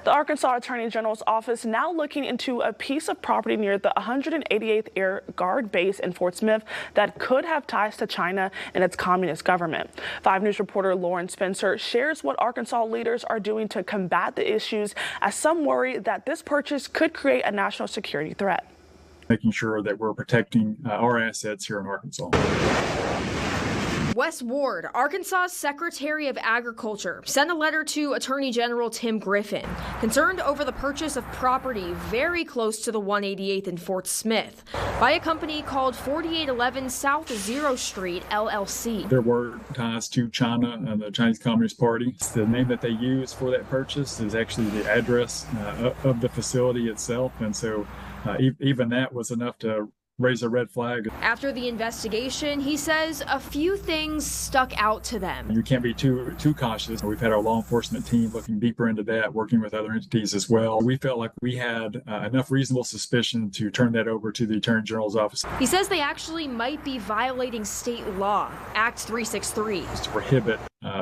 The Arkansas Attorney General's office now looking into a piece of property near the 188th Air Guard base in Fort Smith that could have ties to China and its communist government. 5 News reporter Lauren Spencer shares what Arkansas leaders are doing to combat the issues, as some worry that this purchase could create a national security threat. Making sure that we're protecting our assets here in Arkansas. Wes Ward, Arkansas's Secretary of Agriculture, sent a letter to Attorney General Tim Griffin, concerned over the purchase of property very close to the 188th in Fort Smith by a company called 4811 South Zero Street, LLC. There were ties to China and the Chinese Communist Party. The name that they used for that purchase is actually the address of the facility itself, and so even that was enough to raise a red flag. After the investigation, he says a few things stuck out to them. You can't be too cautious. We've had our law enforcement team looking deeper into that, working with other entities as well. We felt like we had enough reasonable suspicion to turn that over to the Attorney General's office. He says they actually might be violating state law, Act 363. To prohibit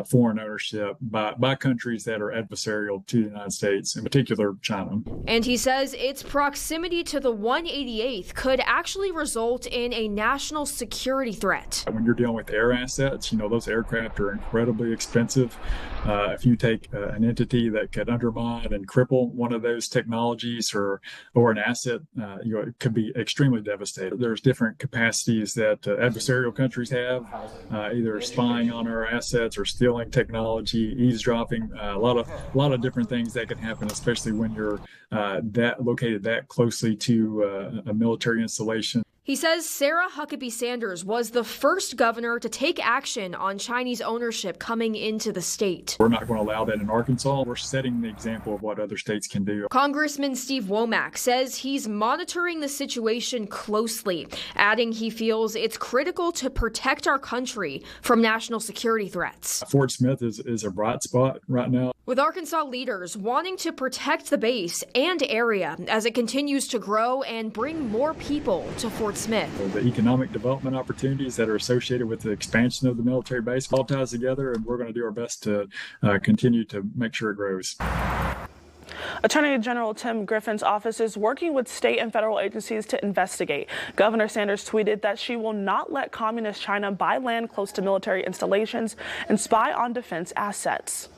foreign ownership by countries that are adversarial to the United States, in particular China. And he says its proximity to the 188th could actually result in a national security threat. When you're dealing with air assets, those aircraft are incredibly expensive. If you take an entity that could undermine and cripple one of those technologies or an asset, it could be extremely devastating. There's different capacities that adversarial countries have, either spying on our assets or stealing technology, eavesdropping, a lot of different things that can happen, especially when you're located that closely to a military installation. He says Sarah Huckabee Sanders was the first governor to take action on Chinese ownership coming into the state. We're not going to allow that in Arkansas. We're setting the example of what other states can do. Congressman Steve Womack says he's monitoring the situation closely, adding he feels it's critical to protect our country from national security threats. Fort Smith is a bright spot right now, with Arkansas leaders wanting to protect the base and area as it continues to grow and bring more people to Fort Smith. The economic development opportunities that are associated with the expansion of the military base all ties together, and we're going to do our best to continue to make sure it grows. Attorney General Tim Griffin's office is working with state and federal agencies to investigate. Governor Sanders tweeted that she will not let communist China buy land close to military installations and spy on defense assets.